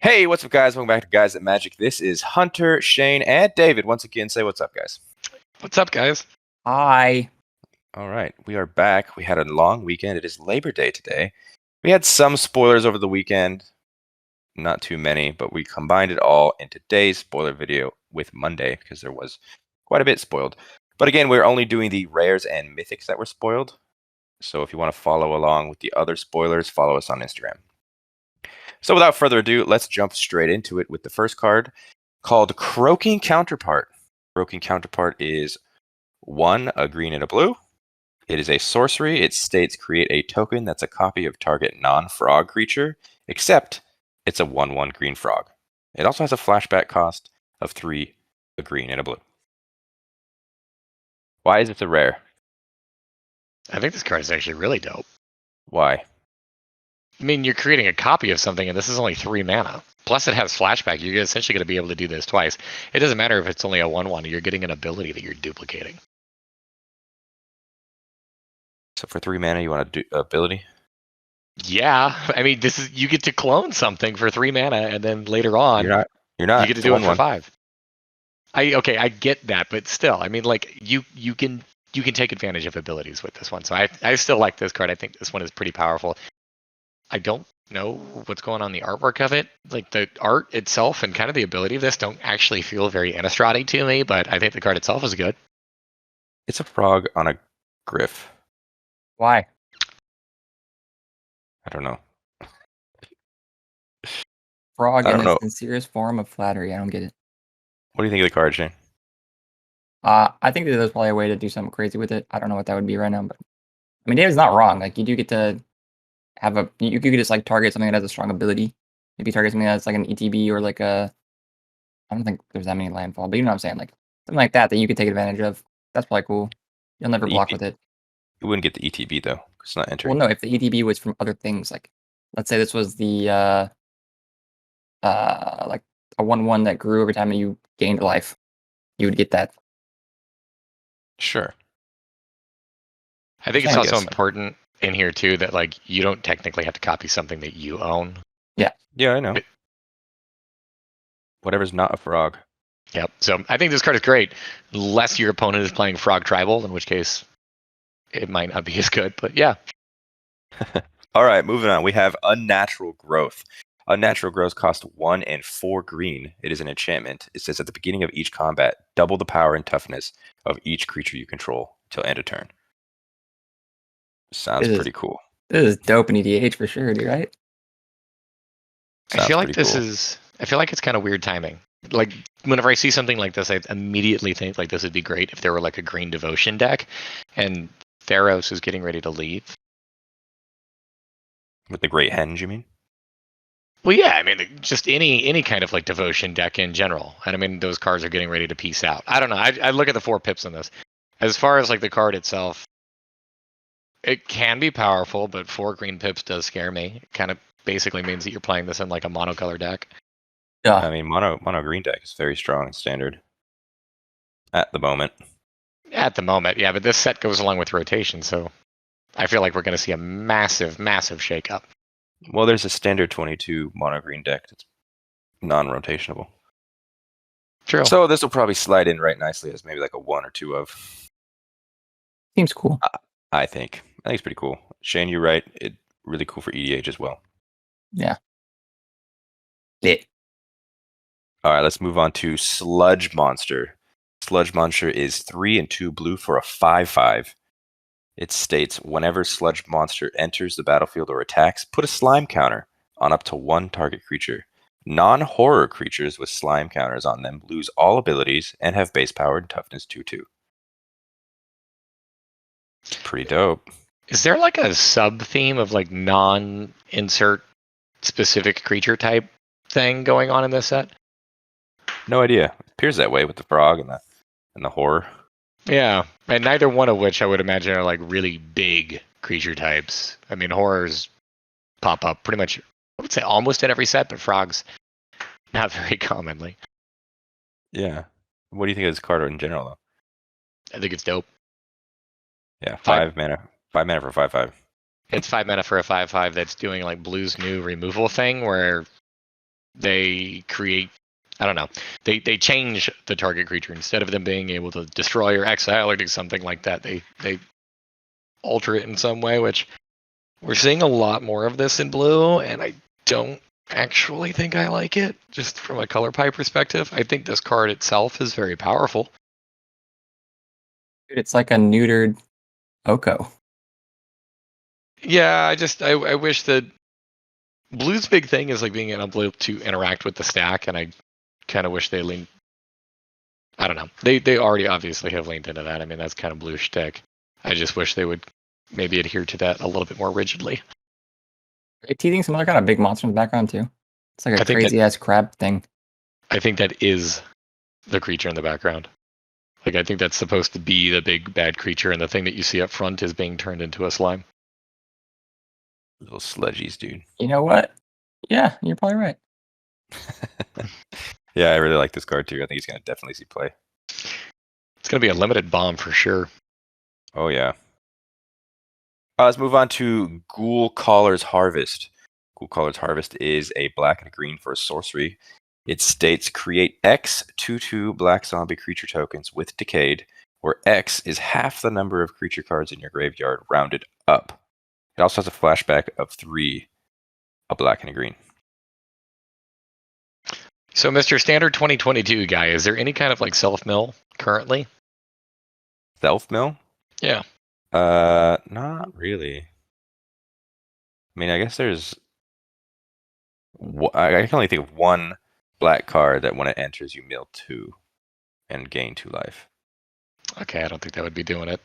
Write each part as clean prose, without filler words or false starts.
Hey, what's up, guys? Welcome back to Guys at Magic. This is Hunter, Shane, and David. Once again, say what's up, guys. What's up, guys? Hi. All right, we are back. We had a long weekend. It is Labor Day today. We had some spoilers over the weekend, not too many, but we combined it all in today's spoiler video with Monday because there was quite a bit spoiled. But again, we're only doing the rares and mythics that were spoiled. So if you want to follow along with the other spoilers, follow us on Instagram. So without further ado, let's jump straight into it with the first card called Croaking Counterpart. Croaking Counterpart is 1, a green and a blue. It is a sorcery. It states create a token that's a copy of target non-frog creature, except it's a 1/1 green frog. It also has a flashback cost of 3, a green and a blue. Why is it a rare? I think this card is actually really dope. Why? I mean, you're creating a copy of something, and this is only 3 mana. Plus, it has flashback. You're essentially going to be able to do this twice. It doesn't matter if it's only a 1/1. You're getting an ability that you're duplicating. So for 3 mana, you want to do ability? Yeah, I mean, this is you get to clone something for 3 mana, and then later on, You're not. you get to do it for 5. I get that, but still, I mean, like you can take advantage of abilities with this one. So I still like this card. I think this one is pretty powerful. I don't know what's going on in the artwork of it. Like the art itself and kind of the ability of this don't actually feel very Innistrad to me, but I think the card itself is good. It's a frog on a griff. Why? I don't know. Frog I in don't its know. sincerest form of flattery. I don't get it. What do you think of the card, Shane? I think that there's probably a way to do something crazy with it. I don't know what that would be right now, but I mean, David's not wrong. Like, you do get to have you could just like target something that has a strong ability. Maybe target something that's like an ETB or like a. I don't think there's that many landfall, but you know what I'm saying, like something like that you could take advantage of. That's probably cool. You'll never block with it. You wouldn't get the ETB though. It's not entering. Well, no, if the ETB was from other things, like let's say this was the like a 1/1 that grew every time you gained life, you would get that. Sure. I think it's also important in here too that like you don't technically have to copy something that you own. Yeah. Yeah, I know. Whatever's not a frog. Yep. So I think this card is great, unless your opponent is playing Frog Tribal, in which case it might not be as good. But yeah. All right, moving on. We have Unnatural Growth. Unnatural Growth costs 1 and 4 green. It is an enchantment. It says at the beginning of each combat, double the power and toughness of each creature you control until end of turn. Sounds pretty cool. This is dope in EDH for sure, dude, right? I feel like I feel like it's kind of weird timing. Like whenever I see something like this, I immediately think like this would be great if there were like a green devotion deck, and Theros is getting ready to leave. With the Great Henge, you mean? Well, yeah, I mean, just any kind of like devotion deck in general. And I mean, those cards are getting ready to peace out. I don't know. I look at the 4 pips in this. As far as like the card itself, it can be powerful, but 4 green pips does scare me. It kind of basically means that you're playing this in like a monocolor deck. Yeah. I mean, mono green deck is very strong and standard at the moment. At the moment, yeah, but this set goes along with rotation, so I feel like we're going to see a massive, massive shakeup. Well, there's a standard 22 mono green deck that's non-rotationable. True. So this will probably slide in right nicely as maybe like a 1 or 2 of. Seems cool. I think it's pretty cool. Shane, you're right. It's really cool for EDH as well. Yeah. Lit. All right, let's move on to Sludge Monster. Sludge Monster is 3 and 2 blue for a 5/5. It states, whenever Sludge Monster enters the battlefield or attacks, put a slime counter on up to 1 target creature. Non-horror creatures with slime counters on them lose all abilities and have base power and toughness 2/2. It's pretty dope. Is there like a sub-theme of like non-insert specific creature type thing going on in this set? No idea. It appears that way with the frog and the horror. Yeah, and neither one of which I would imagine are like really big creature types. I mean, horrors pop up pretty much, I would say almost in every set, but frogs not very commonly. Yeah. What do you think of this card in general, though? I think it's dope. Yeah, 5 mana. 5 mana for a 5/5. It's 5 mana for a 5/5 that's doing like Blue's new removal thing, where they create, I don't know, they change the target creature. Instead of them being able to destroy or exile or do something like that, they alter it in some way, which we're seeing a lot more of this in blue, and I don't actually think I like it, just from a color pie perspective. I think this card itself is very powerful. Dude, it's like a neutered Oko. Yeah, I wish that blue's big thing is like being able to interact with the stack, and I kind of wish they leaned. I don't know. They already obviously have leaned into that. I mean, that's kind of blue shtick. I just wish they would maybe adhere to that a little bit more rigidly. Are you teasing some other kind of big monster in the background too? It's like I a think that- crazy ass crab thing. I think that is the creature in the background. Like, I think that's supposed to be the big bad creature, and the thing that you see up front is being turned into a slime. Little sludgies, dude. You know what? Yeah, you're probably right. Yeah, I really like this card too. I think he's gonna definitely see play. It's going to be a limited bomb for sure. Oh yeah. Let's move on to Ghoulcaller's Harvest. Ghoulcaller's Harvest is a black and a green for a sorcery. It states create X 2/2 black zombie creature tokens with Decayed, where X is half the number of creature cards in your graveyard rounded up. It also has a flashback of 3, a black and a green. So, Mr. Standard 2022 guy, is there any kind of like self-mill currently? Self-mill? Yeah. Not really. I mean, I guess there's. I can only think of one black card that when it enters, you mill 2 and gain 2 life. Okay, I don't think that would be doing it.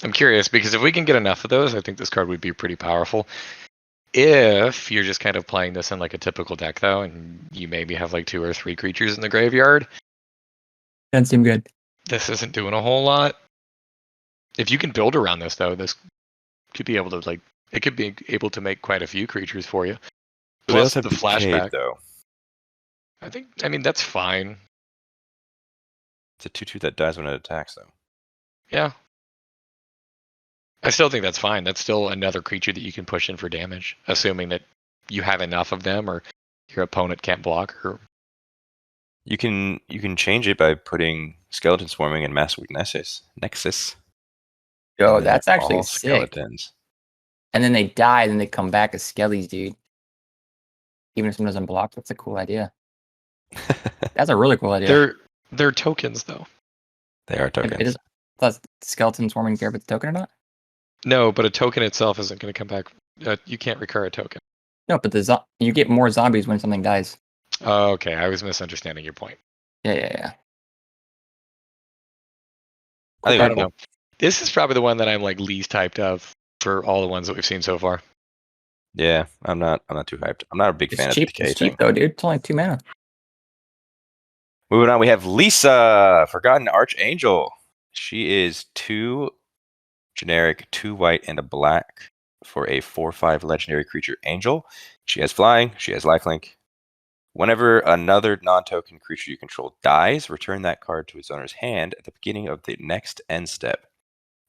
I'm curious, because if we can get enough of those, I think this card would be pretty powerful. If you're just kind of playing this in like a typical deck, though, and you maybe have like 2 or 3 creatures in the graveyard, Doesn't seem good. this isn't doing a whole lot. If you can build around this, though, this could be able to like, it could be able to make quite a few creatures for you. But Plus they also the have Decayed, flashback. though. I mean, that's fine. It's a 2/2 that dies when it attacks, though. Yeah. I still think that's fine. That's still another creature that you can push in for damage, assuming that you have enough of them or your opponent can't block. Or You can change it by putting Skeleton Swarming and Mass Nexus. Yo, and then that's they're actually all sick. Skeletons. And then they die, then they come back as skellies, dude. Even if someone doesn't block, that's a cool idea. That's a really cool idea. they're tokens, though. They are tokens. It is. Does skeleton swarming care if it's a token or not? No, but a token itself isn't going to come back. You can't recur a token. No, but you get more zombies when something dies. Oh, okay. I was misunderstanding your point. Yeah. I think I it's don't know. This is probably the one that I'm like least hyped of for all the ones that we've seen so far. Yeah, I'm not too hyped. I'm not a big fan It's cheap. of the decay It's thing. cheap though, dude. It's only 2 mana. Moving on, we have Liesa, Forgotten Archangel. She is 2 generic, 2 white, and a black for a 4/5 legendary creature angel. She has flying, she has lifelink. Whenever another non-token creature you control dies, return that card to its owner's hand at the beginning of the next end step.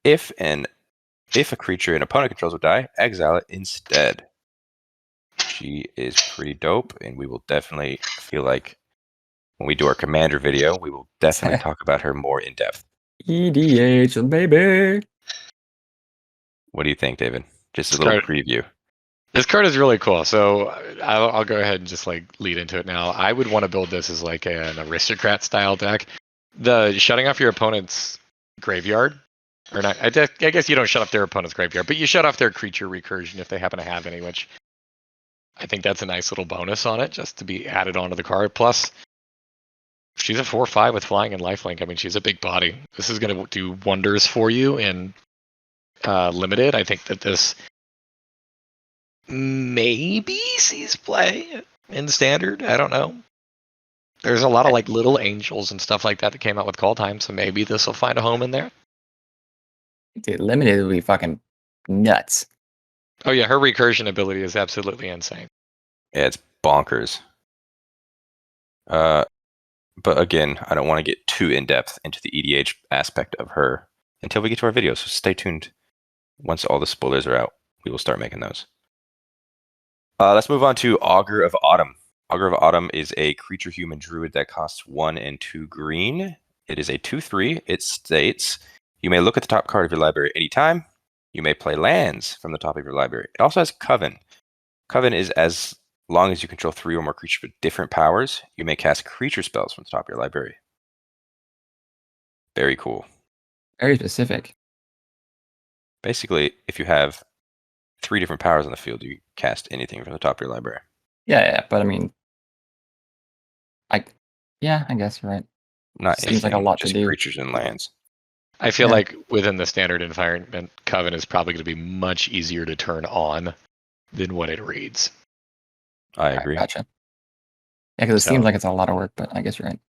If a creature an opponent controls will die, exile it instead. She is pretty dope, and we will definitely feel like when we do our commander video, we will definitely talk about her more in depth. EDH, baby. What do you think, David? Just a little preview. This card is really cool, so I'll go ahead and just like lead into it now. I would want to build this as like an aristocrat style deck. The shutting off your opponent's graveyard, or not? I guess you don't shut off their opponent's graveyard, but you shut off their creature recursion if they happen to have any, which I think that's a nice little bonus on it, just to be added onto the card. Plus, she's a 4/5 with flying and lifelink. I mean, she's a big body. This is going to do wonders for you in limited. I think that this maybe sees play in standard. I don't know. There's a lot of like little angels and stuff like that came out with call time, so maybe this will find a home in there. Dude, limited would be fucking nuts. Oh yeah, her recursion ability is absolutely insane. Yeah, it's bonkers. But again, I don't want to get too in depth into the EDH aspect of her until we get to our video. So stay tuned. Once all the spoilers are out, we will start making those. Let's move on to Augur of Autumn. Augur of Autumn is a creature human druid that costs 1 and 2 green. It is a 2/3. It states, you may look at the top card of your library anytime. You may play lands from the top of your library. It also has Coven. Coven is as long as you control 3 or more creatures with different powers, you may cast creature spells from the top of your library. Very cool. Very specific. Basically, if you have 3 different powers on the field, you cast anything from the top of your library. Yeah, but I mean, I guess you're right. Not Seems like a anything, lot to just do. creatures and lands. I feel Yeah. like within the standard environment, Coven is probably going to be much easier to turn on than what it reads. I agree. Gotcha. Yeah, because it So- seems like it's a lot of work, but I guess you're right.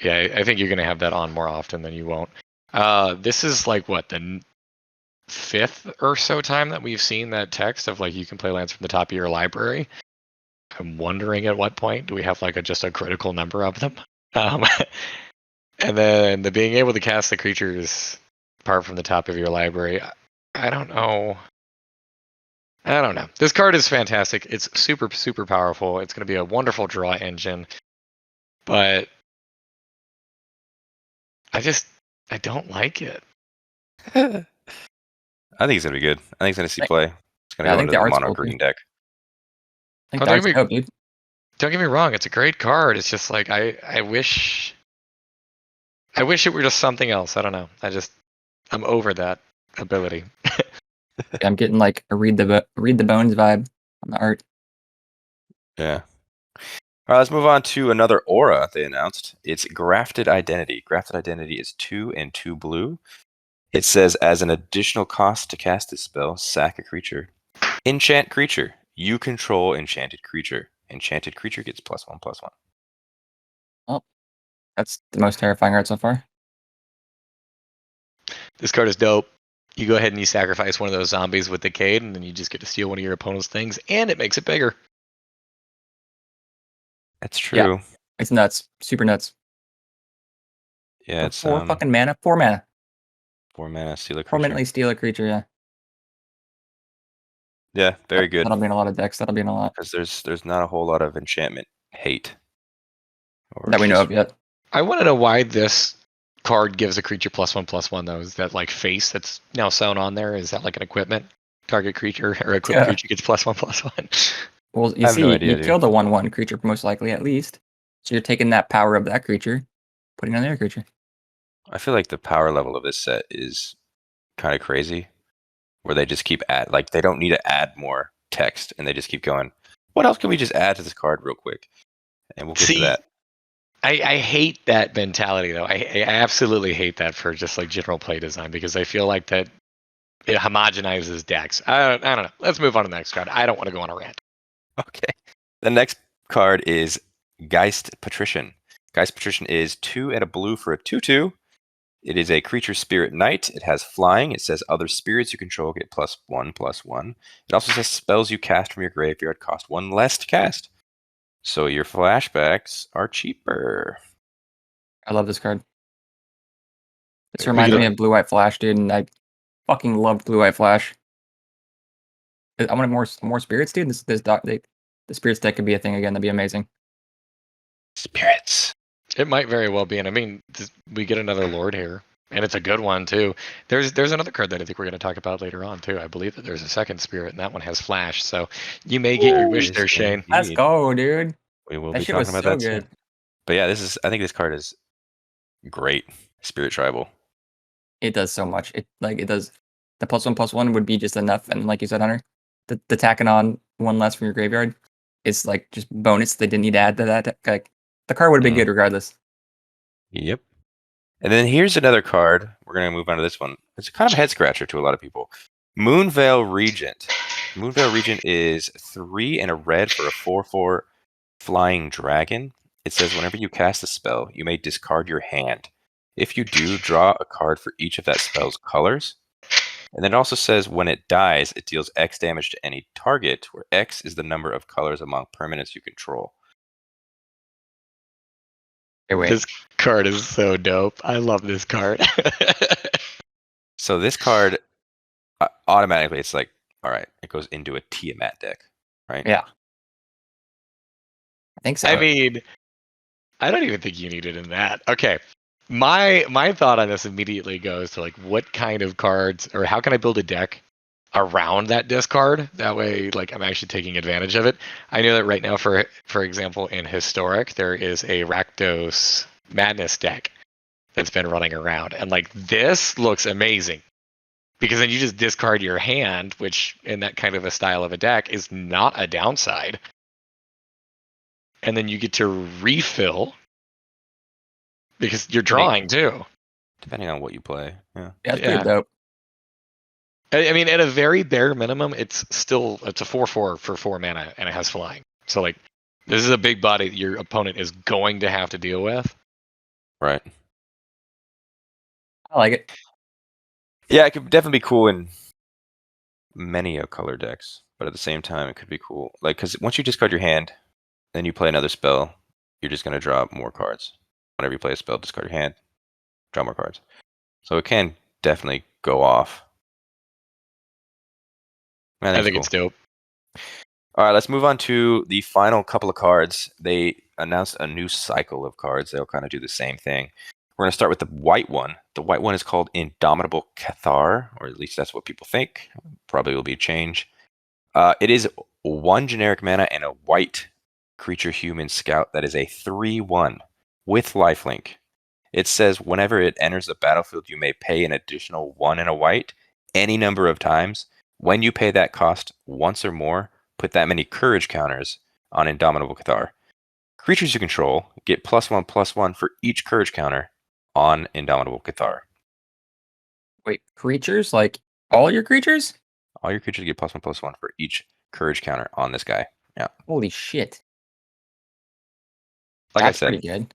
Yeah, I think you're going to have that on more often than you won't. This is like what, the 5th or so time that we've seen that text of like you can play lands from the top of your library. I'm wondering at what point do we have like just a critical number of them. And then the being able to cast the creatures apart from the top of your library, I don't know. This card is fantastic. It's super, super powerful. It's going to be a wonderful draw engine. But I don't like it. I think it's going to be good. I think it's going to see play. It's going to Yeah, I go think into the the art's mono cool, too. green deck. I think Oh, that's don't dope, dude. Don't get me wrong, it's a great card. It's just like I wish it were just something else. I don't know. I'm over that ability. Yeah, I'm getting like a read the bones vibe on the art. Yeah. All right, let's move on to another aura they announced. It's Grafted Identity. Grafted Identity is 2 and 2 blue. It says, as an additional cost to cast this spell, sack a creature. Enchant creature. You control enchanted creature. Enchanted creature gets +1/+1. That's the most terrifying art so far. This card is dope. You go ahead and you sacrifice one of those zombies with Decade, and then you just get to steal one of your opponent's things, and it makes it bigger. That's true. It's nuts. Super nuts. Yeah, For it's 4 fucking mana. 4 mana. 4 mana, steal a creature. Permanently steal a creature, yeah. Yeah, very good. That'll be in a lot of decks. That'll be in a lot. Because there's not a whole lot of enchantment hate. Or That we know just- of yet. I want to know why this card gives a creature +1/+1 though. Is that like face that's now sewn on there? Is that like an equipment? Target creature or equipped Yeah. creature gets +1/+1. Well, you I have see, no idea, you dude. killed a 1/1 creature, most likely, at least. So you're taking that power of that creature, putting it on the other creature. I feel like the power level of this set is kind of crazy. Where they just keep they don't need to add more text, and they just keep going, what else can we just add to this card real quick? And we'll get to that. I hate that mentality though. I absolutely hate that for just like general play design because I feel like that it homogenizes decks. I don't know. Let's move on to the next card. I don't want to go on a rant. Okay. The next card is Geist Patrician. Geist Patrician is 2 and a blue for a 2/2. It is a creature spirit knight. It has flying. It says other spirits you control get +1/+1. It also says spells you cast from your graveyard cost 1 less to cast. So your flashbacks are cheaper. I love this card. This We reminds could- me of Blue White Flash, dude, and I fucking loved Blue White Flash. I want more spirits, dude. The spirits deck could be a thing again. That'd be amazing. Spirits. It might very well be, and I mean, we get another Lord here, and it's a good one too. There's another card that I think we're going to talk about later on too. I believe that there's a second spirit, and that one has flash. So you may get your wish there, Shane. Let's go, dude. We will That be shit was talking about so that good. soon. But yeah, I think this card is great. Spirit Tribal. It does so much. It does. The +1/+1 would be just enough, and like you said, Hunter, the tacking on 1 less from your graveyard is like just bonus. They didn't need to add to that. Like the card would have been good regardless. Yep. And then here's another card. We're going to move on to this one. It's kind of a head scratcher to a lot of people. Moonveil Regent. Moonveil Regent is 3 and a red for a 4/4 flying dragon. It says whenever you cast a spell, you may discard your hand. If you do, draw a card for each of that spell's colors. And then it also says when it dies, it deals X damage to any target, where X is the number of colors among permanents you control. Hey, wait. This card is so dope. I love this card. So this card, automatically, it's like, all right, it goes into a Tiamat deck, right? Yeah. think so. I mean, I don't even think you need it in that. Okay. My thought on this immediately goes to like what kind of cards or how can I build a deck around that discard? That way, like I'm actually taking advantage of it. I know that right now, for example, in Historic, there is a Rakdos Madness deck that's been running around, and like this looks amazing because then you just discard your hand, which in that kind of a style of a deck is not a downside, and then you get to refill because you're drawing too. Depending on what you play. Yeah. Yeah, it's Yeah. pretty dope. I mean, at a very bare minimum, it's a 4/4 for 4 mana and it has flying. So like, this is a big body that your opponent is going to have to deal with. Right. I like it. Yeah, it could definitely be cool in many a color decks, but at the same time, it could be cool. Like, because once you discard your hand, then you play another spell, you're just going to draw more cards. Whenever you play a spell, discard your hand, draw more cards. So it can definitely go off. I think it's dope. All right, let's move on to the final couple of cards. They announced a new cycle of cards. They'll kind of do the same thing. We're going to start with the white one. The white one is called Indomitable Cathar, or at least that's what people think. Probably will be a change. It is 1 generic mana and a white creature human scout that is a 3/1 with lifelink. It says whenever it enters the battlefield, you may pay an additional 1 and a white any number of times. When you pay that cost once or more, put that many courage counters on Indomitable Cathar. Creatures you control get +1/+1 for each courage counter on Indomitable Cathar. Wait, creatures? Like all your creatures? All your creatures get +1/+1 for each courage counter on this guy. Yeah. Holy shit. Like That's I said, pretty good.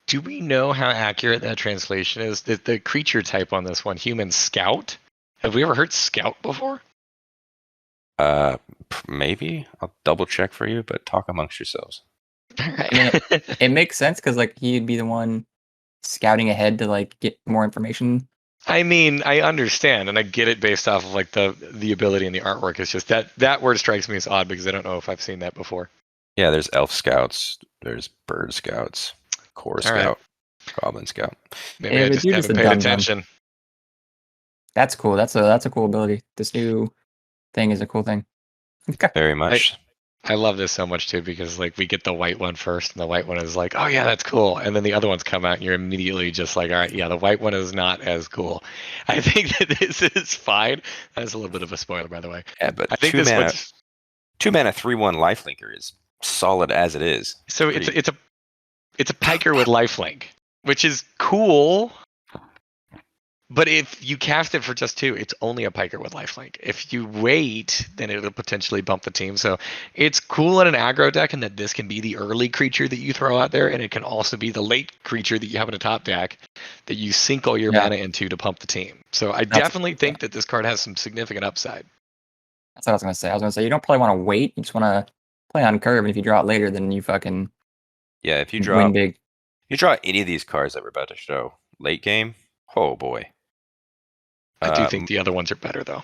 Do we know how accurate that translation is? The creature type on this one, human scout. Have we ever heard scout before? Maybe I'll double check for you, but talk amongst yourselves. I mean, it makes sense because like he'd be the one scouting ahead to like get more information. I mean, I understand and I get it based off of like the ability and the artwork. It's just that word strikes me as odd because I don't know if I've seen that before. Yeah, there's elf scouts, there's bird scouts, core All scout, right. goblin scout. Maybe Yeah, I but just you're just haven't a paid dumb. attention. That's cool. That's a cool ability. This new thing is a cool thing. Very much. I love this so much too because like we get the white one first and the white one is like, oh yeah, that's cool. And then the other ones come out and you're immediately just like, all right, yeah, the white one is not as cool. I think that this is fine. That's a little bit of a spoiler, by the way. Yeah, but I think this one's 2 mana 3/1 lifelinker is solid as it is. so it's a piker with lifelink, which is cool. But if you cast it for just 2, it's only a piker with lifelink. If you wait, then it'll potentially bump the team. So it's cool in an aggro deck in that this can be the early creature that you throw out there, and it can also be the late creature that you have in a top deck that you sink all your mana into to pump the team. So I definitely think that this card has some significant upside. That's what I was gonna say. I was gonna say you don't probably want to wait. You just want to play on curve, and if you draw it later, then you fucking if you win big. You draw any of these cards that we're about to show late game. Oh boy. I do think the other ones are better though.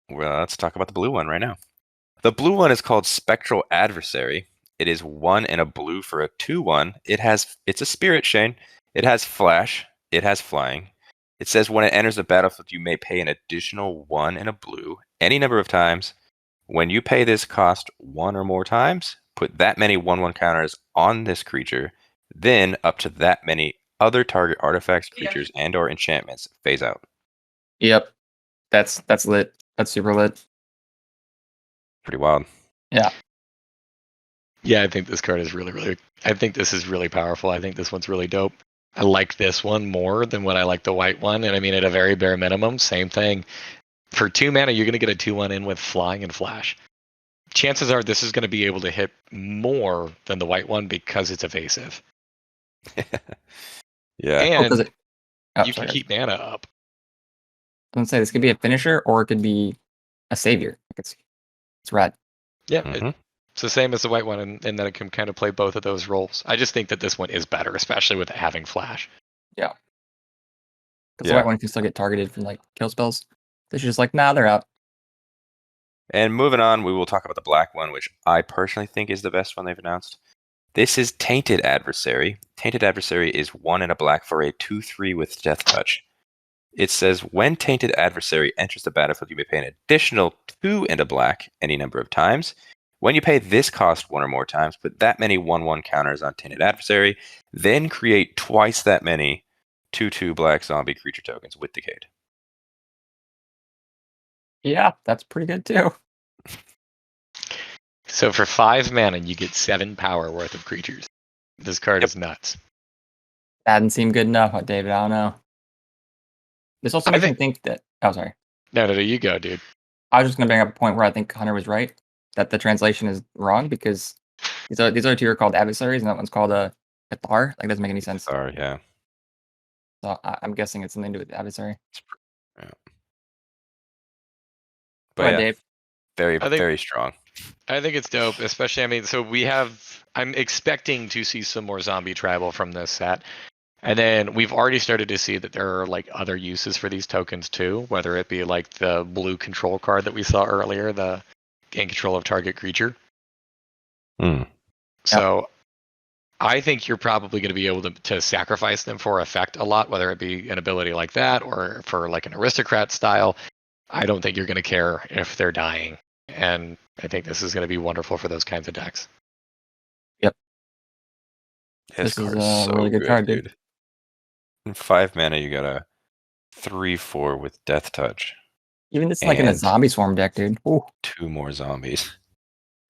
Well, let's talk about the blue one right now. The blue one is called Spectral Adversary. It is 1 and a blue for a 2/1. It's a spirit, Shane. It has flash. It has flying. It says when it enters the battlefield, you may pay an additional 1 and a blue any number of times. When you pay this cost 1 or more times, put that many 1/1 counters on this creature. Then up to that many other target artifacts, creatures, and or enchantments phase out. Yep, that's lit. That's super lit. Pretty wild. Yeah. Yeah, I think this card is really. I think this is really powerful. I think this one's really dope. I like this one more than what I like the white one. And I mean, at a very bare minimum, same thing. For 2 mana, you're going to get a 2/1 in with flying and flash. Chances are this is going to be able to hit more than the white one because it's evasive. Yeah. And Oh, you can keep mana up. I was gonna say this could be a finisher or it could be a savior. Like it's rad. Yeah, Mhm. it's the same as the white one, and that it can kind of play both of those roles. I just think that this one is better, especially with it having flash. Yeah. Because the white one can still get targeted from like kill spells. This is just like, nah, they're out. And moving on, we will talk about the black one, which I personally think is the best one they've announced. This is Tainted Adversary. Tainted Adversary is 1 and a black for a 2/3 with Death Touch. It says, when Tainted Adversary enters the battlefield, you may pay an additional 2 and a black any number of times. When you pay this cost 1 or more times, put that many 1/1 counters on Tainted Adversary, then create twice that many 2/2 black zombie creature tokens with Decayed. Yeah, that's pretty good too. So for 5 mana, you get 7 power worth of creatures. This card is nuts. That didn't seem good enough, David. I don't know. This also makes me think that. Oh, sorry. No, you go, dude. I was just going to bring up a point where I think Hunter was right, that the translation is wrong because these other two are called adversaries, and that one's called a Cathar. Like, doesn't make any sense. Sorry, yeah. So I'm guessing it's something to do with adversary. Yeah. Go ahead, Dave. Very strong. I think it's dope, especially, I mean, so I'm expecting to see some more zombie tribal from this set. And then we've already started to see that there are like other uses for these tokens too, whether it be like the blue control card that we saw earlier, the gain control of target creature. So I think you're probably going to be able to sacrifice them for effect a lot, whether it be an ability like that or for like an aristocrat style. I don't think you're going to care if they're dying. And I think this is going to be wonderful for those kinds of decks. Yep. This is a really good card, dude. In 5 mana, you got a 3/4 with Death Touch. Even this is like in a zombie swarm deck, dude. Ooh. 2 more zombies.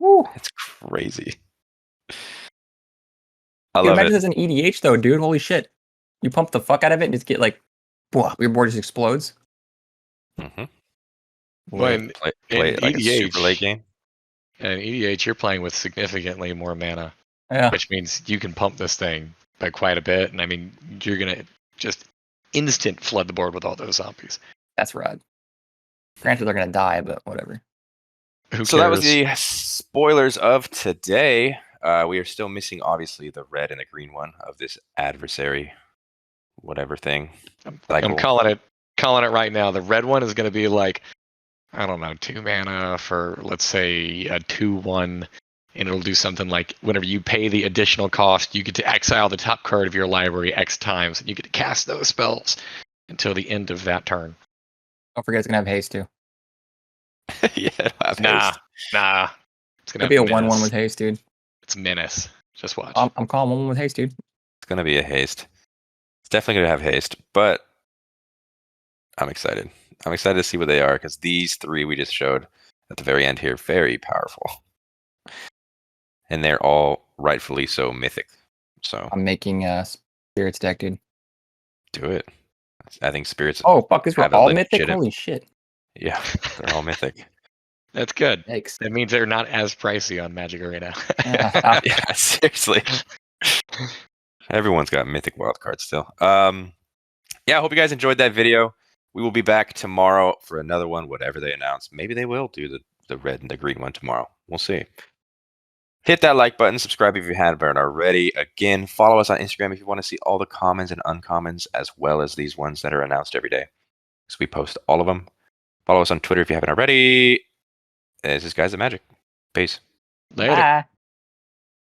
Ooh. It's crazy. I love imagine it. This as an EDH though, dude. Holy shit. You pump the fuck out of it and just get like, your board just explodes. Mm-hmm. When play like EDH, a super late game. And EDH, you're playing with significantly more mana. Yeah. Which means you can pump this thing by quite a bit. And I mean, you're going to just instant flood the board with all those zombies. That's rad. Granted, they're going to die, but whatever. So that was the spoilers of today. We are still missing, obviously, the red and the green one of this adversary, whatever thing. I'm calling it right now. The red one is going to be like, I don't know, 2 mana for, let's say, a 2/1, and it'll do something like whenever you pay the additional cost, you get to exile the top card of your library X times, and you get to cast those spells until the end of that turn. Don't forget, it's going to have haste, too. Yeah, it'll have haste. Nah. It's going to be a 1/1 with haste, dude. It's menace. Just watch. I'm calling 1/1 with haste, dude. It's going to be a haste. It's definitely going to have haste, but I'm excited. I'm excited to see what they are, because these 3 we just showed at the very end here, very powerful. And they're all rightfully so mythic. So I'm making a Spirits deck, dude. Do it. I think Spirits. Oh, fuck, these were all mythic? Holy shit. Yeah, they're all mythic. That's good. Thanks. That means they're not as pricey on Magic Arena. Yeah, seriously. Everyone's got mythic wildcards still. Yeah, I hope you guys enjoyed that video. We will be back tomorrow for another one, whatever they announce. Maybe they will do the red and the green one tomorrow. We'll see. Hit that like button, subscribe if you haven't already. Again, follow us on Instagram if you want to see all the commons and uncommons, as well as these ones that are announced every day. So we post all of them. Follow us on Twitter if you haven't already. This is Guys of Magic. Peace. Later. Bye.